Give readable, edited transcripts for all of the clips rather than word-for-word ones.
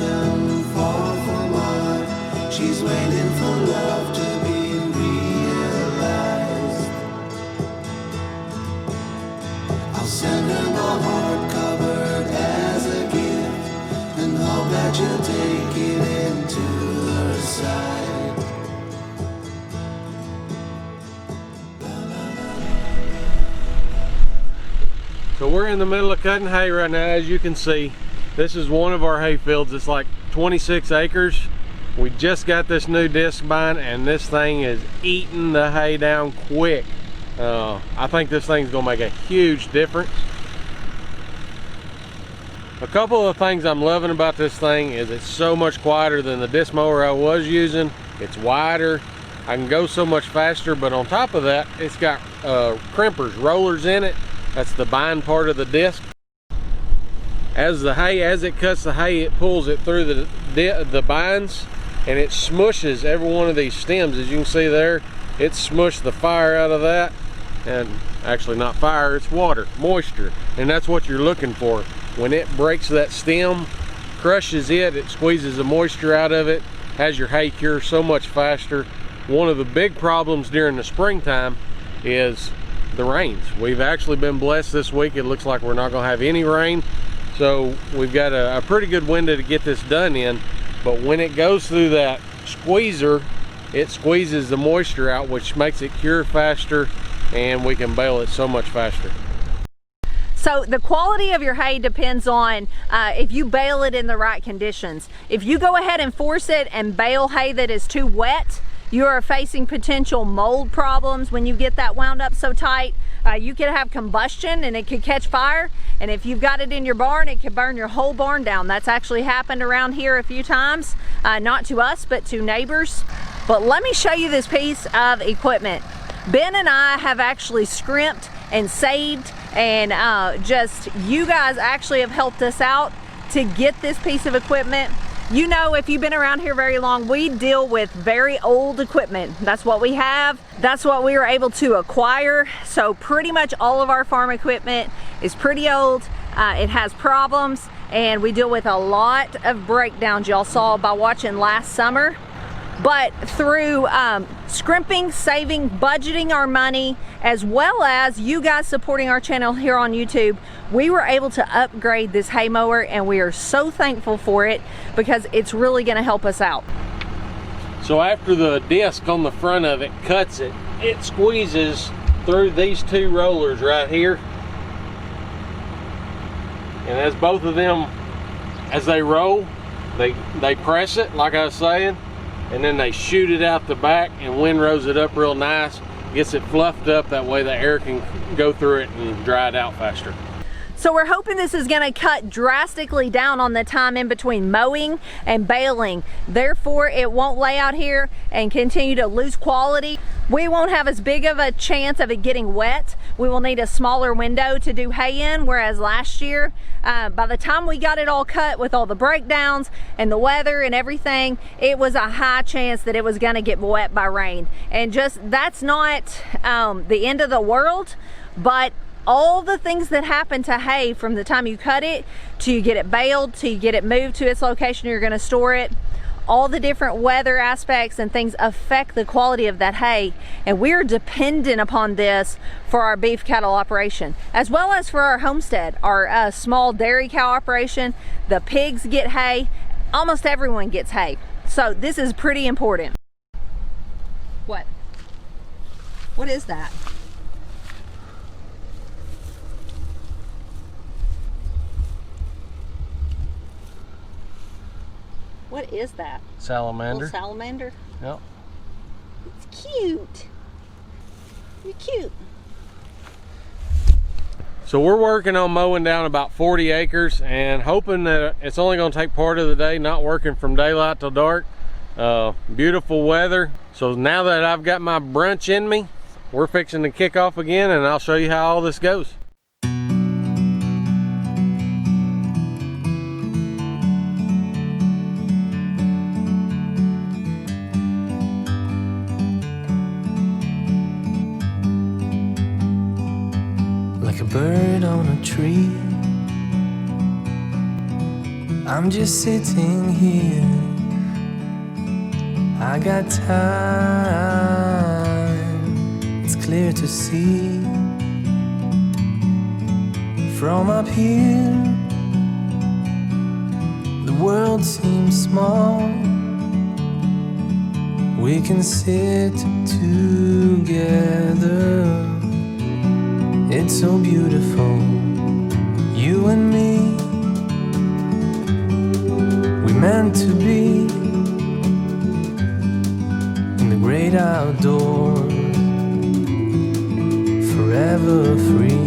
lonesome, far from her. She's waiting for love to be realized. I'll send her my heart covered as a gift, and hope that you'll take it into her side. So we're in the middle of cutting hay right now. As you can see, this is one of our hay fields. It's like 26 acres. We just got this new disc bind, and this thing is eating the hay down quick. I think this thing's gonna make a huge difference. A couple of things I'm loving about this thing is it's so much quieter than the disc mower I was using. It's wider, I can go so much faster, but on top of that, it's got crimpers, rollers in it. That's the bind part of the disc. As it cuts the hay, it pulls it through the binds, and it smushes every one of these stems. As you can see there, it smushed the fire out of that. And actually not fire, it's water, moisture. And that's what you're looking for. When it breaks that stem, crushes it, it squeezes the moisture out of it, has your hay cure so much faster. One of the big problems during the springtime is the rains. We've actually been blessed this week. It looks like we're not going to have any rain, so we've got a pretty good window to get this done in. But when it goes through that squeezer, it squeezes the moisture out, which makes it cure faster, and we can bale it so much faster. So the quality of your hay depends on if you bale it in the right conditions. If you go ahead and force it and bale hay that is too wet, you are facing potential mold problems when you get that wound up so tight. You could have combustion and it could catch fire. And if you've got it in your barn, it could burn your whole barn down. That's actually happened around here a few times. Not to us, but to neighbors. But let me show you this piece of equipment. Ben and I have actually scrimped and saved, and you guys actually have helped us out to get this piece of equipment. You know, if you've been around here very long, we deal with very old equipment. That's what we have. That's what we were able to acquire. So pretty much all of our farm equipment is pretty old. It has problems, and we deal with a lot of breakdowns y'all saw by watching last summer. But through scrimping, saving, budgeting our money, as well as you guys supporting our channel here on YouTube, we were able to upgrade this hay mower, and we are so thankful for it because it's really going to help us out. So after the disc on the front of it cuts it, it squeezes through these two rollers right here. And as both of them, as they roll, they press it, like I was saying, and then they shoot it out the back and windrows it up real nice, gets it fluffed up, that way the air can go through it and dry it out faster. So we're hoping this is going to cut drastically down on the time in between mowing and baling. Therefore, it won't lay out here and continue to lose quality. We won't have as big of a chance of it getting wet. We will need a smaller window to do hay in, whereas last year, by the time we got it all cut with all the breakdowns and the weather and everything, it was a high chance that it was going to get wet by rain. And just, that's not the end of the world, but all the things that happen to hay from the time you cut it to you get it baled to you get it moved to its location you're going to store it, all the different weather aspects and things affect the quality of that hay, and we're dependent upon this for our beef cattle operation, as well as for our homestead, our small dairy cow operation. The pigs get hay, almost everyone gets hay, so this is pretty important. What is that? What is that? Salamander. A little salamander? Yep. It's cute. You're cute. So we're working on mowing down about 40 acres and hoping that it's only going to take part of the day, not working from daylight till dark. Beautiful weather. So now that I've got my brunch in me, we're fixing to kick off again, and I'll show you how all this goes. Like a bird on a tree, I'm just sitting here. I got time. It's clear to see from up here. The world seems small. We can sit together. It's so beautiful, you and me. We meant to be in the great outdoors, forever free.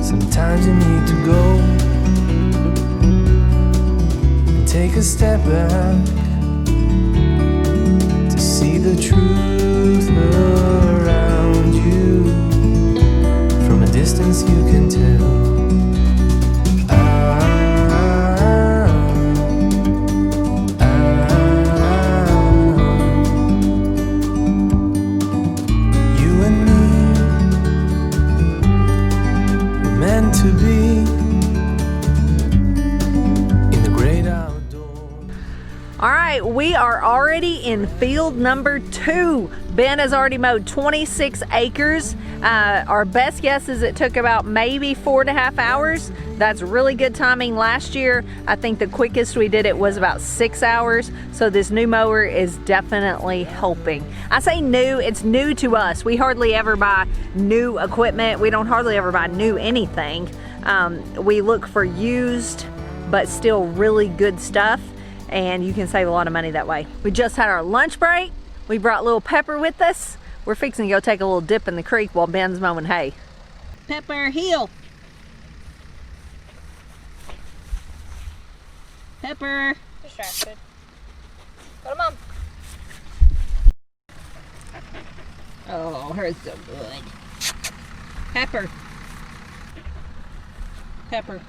Sometimes you need to go and take a step back to see the truth around you. From a distance you can tell. You and me were meant to be in the great outdoors. All right, we are already in field number 2. Ben has already mowed 26 acres. Our best guess is it took about maybe 4.5 hours. That's really good timing. Last year, I think the quickest we did it was about 6 hours. So this new mower is definitely helping. I say new, it's new to us. We hardly ever buy new equipment. We don't hardly ever buy new anything. We look for used, but still really good stuff. And you can save a lot of money that way. We just had our lunch break. We brought little Pepper with us. We're fixing to go take a little dip in the creek while Ben's mowing hay. Pepper, heel. Pepper. Distracted. Go to Mom. Oh, hers so good. Pepper. Pepper.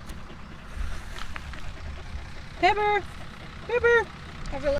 Pepper. Pepper. Pepper.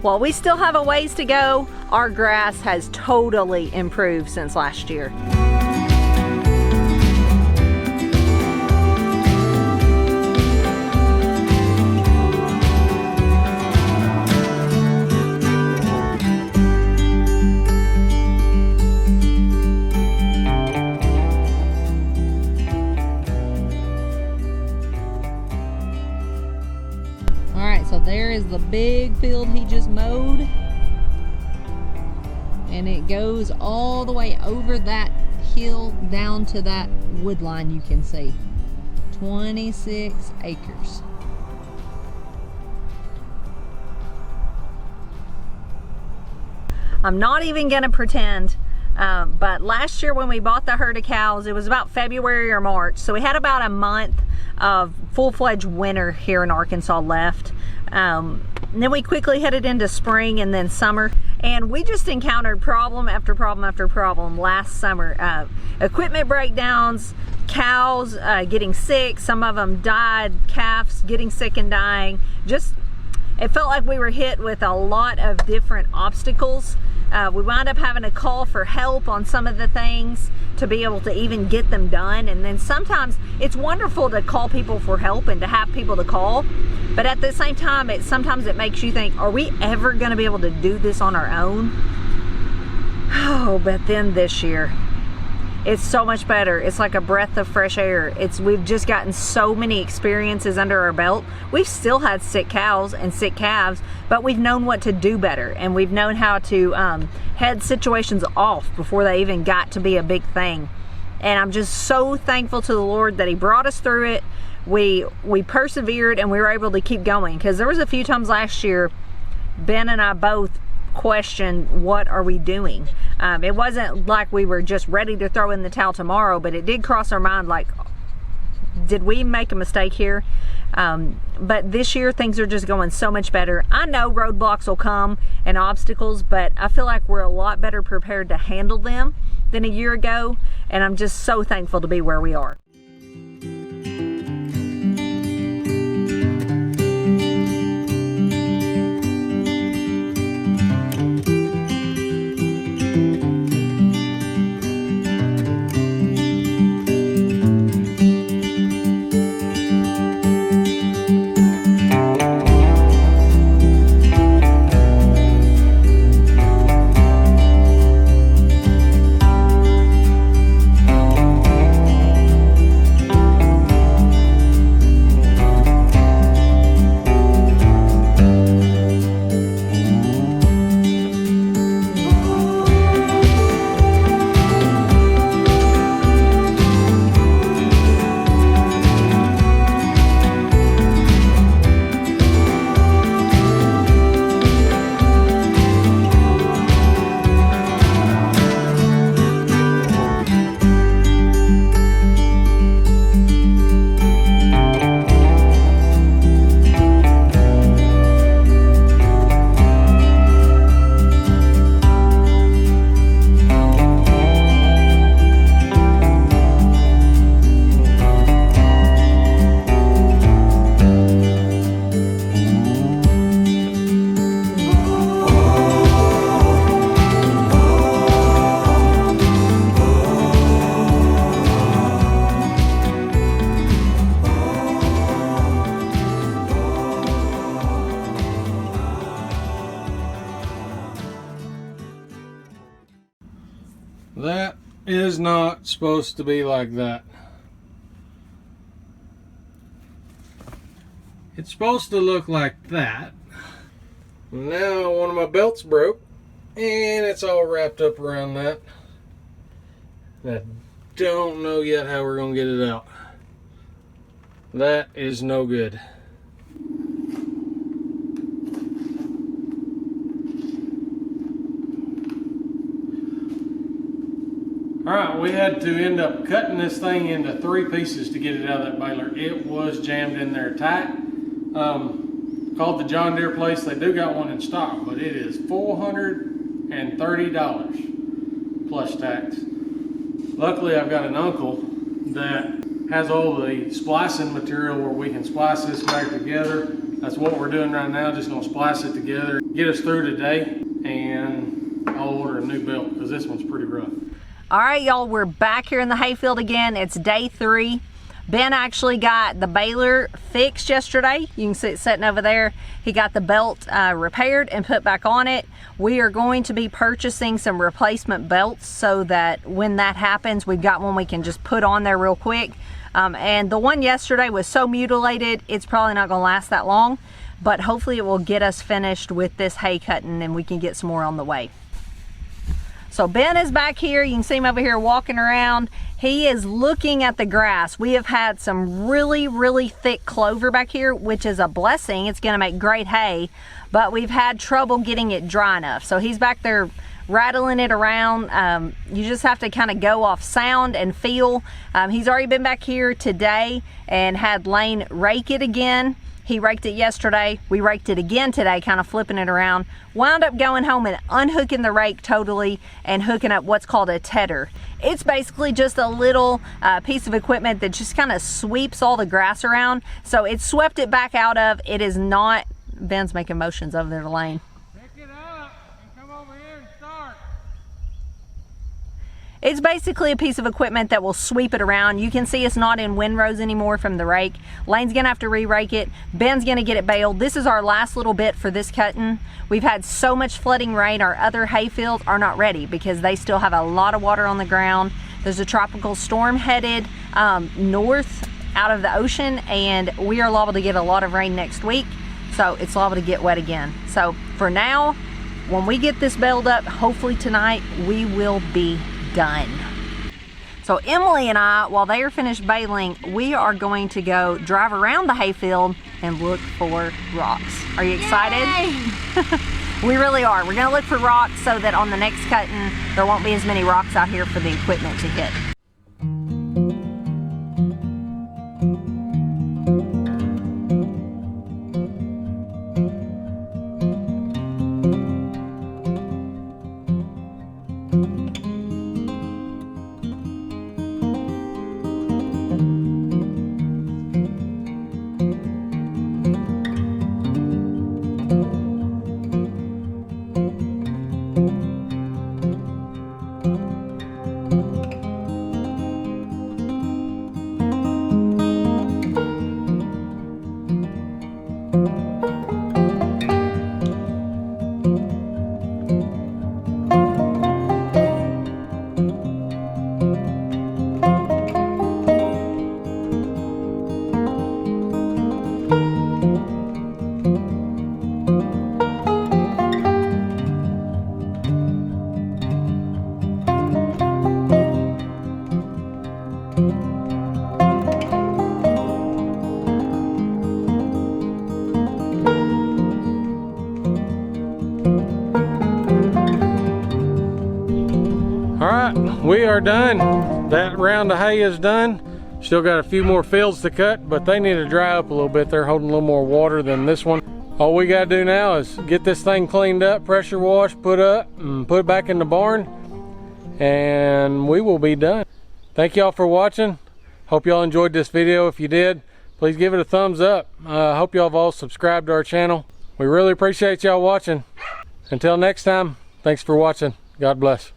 While we still have a ways to go, our grass has totally improved since last year. So there is the big field he just mowed, and it goes all the way over that hill down to that wood line you can see. 26 acres. I'm not even gonna pretend, but last year when we bought the herd of cows, it was about February or March, so we had about a month of full-fledged winter here in Arkansas left. And then we quickly headed into spring and then summer, and we just encountered problem after problem after problem last summer. Equipment breakdowns, cows getting sick, some of them died, calves getting sick and dying. Just, it felt like we were hit with a lot of different obstacles. We wound up having to call for help on some of the things to be able to even get them done. And then sometimes it's wonderful to call people for help and to have people to call, but at the same time, sometimes it makes you think, are we ever going to be able to do this on our own? Oh, but then this year, it's so much better. It's like a breath of fresh air. We've just gotten so many experiences under our belt. We've still had sick cows and sick calves, but we've known what to do better, and we've known how to head situations off before they even got to be a big thing. And I'm just so thankful to the Lord that He brought us through it. We persevered, and we were able to keep going, because there was a few times last year Ben and I both questioned, what are we doing? It wasn't like we were just ready to throw in the towel tomorrow, but it did cross our mind, like, did we make a mistake here? But this year things are just going so much better. I know roadblocks will come and obstacles, but I feel like we're a lot better prepared to handle them than a year ago, and I'm just so thankful to be where we are. That is not supposed to be like that. It's supposed to look like that. Now one of my belts broke, and it's all wrapped up around that. I don't know yet how we're gonna get it out. That is no good. Alright, we had to end up cutting this thing into 3 pieces to get it out of that baler. It was jammed in there tight. Called the John Deere place. They do got one in stock, but it is $430 plus tax. Luckily, I've got an uncle that has all the splicing material where we can splice this back together. That's what we're doing right now, just gonna splice it together, get us through today, and I'll order a new belt because this one's pretty rough. All right, y'all, we're back here in the hayfield again. It's day 3. Ben actually got the baler fixed yesterday. You can see it sitting over there. He got the belt repaired and put back on it. We are going to be purchasing some replacement belts so that when that happens, we've got one we can just put on there real quick. And the one yesterday was so mutilated, it's probably not gonna last that long, but hopefully it will get us finished with this hay cutting and we can get some more on the way. So Ben is back here. You can see him over here walking around. He is looking at the grass. We have had some really, really thick clover back here, which is a blessing. It's gonna make great hay, but we've had trouble getting it dry enough. So he's back there rattling it around. You just have to kind of go off sound and feel. He's already been back here today and had Lane rake it again. He raked it yesterday. We raked it again today, kind of flipping it around. Wound up going home and unhooking the rake totally and hooking up what's called a tedder. It's basically just a little piece of equipment that just kind of sweeps all the grass around. So it swept it back out of. It is not, Ben's making motions over there to Lane. Pick it up and come over here and start. It's basically a piece of equipment that will sweep it around. You can see it's not in windrows anymore from the rake. Lane's gonna have to re-rake it. Ben's gonna get it baled. This is our last little bit for this cutting. We've had so much flooding rain, our other hay fields are not ready because they still have a lot of water on the ground. There's a tropical storm headed north out of the ocean, and we are liable to get a lot of rain next week, so it's liable to get wet again. So for now, when we get this baled up, hopefully tonight, we will be done. So Emily and I, while they are finished baling, we are going to go drive around the hayfield and look for rocks. Are you excited? We really are. We're gonna look for rocks so that on the next cutting, there won't be as many rocks out here for the equipment to hit. We are done. That round of hay is done. Still got a few more fields to cut, but they need to dry up a little bit. They're holding a little more water than this one. All we gotta do now is get this thing cleaned up, pressure wash, put up, and put it back in the barn, and we will be done. Thank y'all for watching. Hope y'all enjoyed this video. If you did, please give it a thumbs up. I hope y'all have all subscribed to our channel. We really appreciate y'all watching. Until next time, thanks for watching. God bless.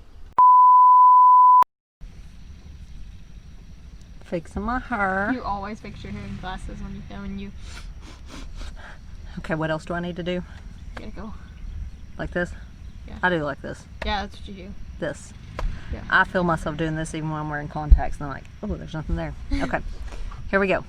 Fixing my hair. You always fix your hair and glasses when you film, and you Okay, what else do I need to do? gotta go. Like this? Yeah. I do like this. Yeah, that's what you do. This. Yeah. I feel myself doing this even when I'm wearing contacts, and I'm like, oh, there's nothing there. Okay, here we go.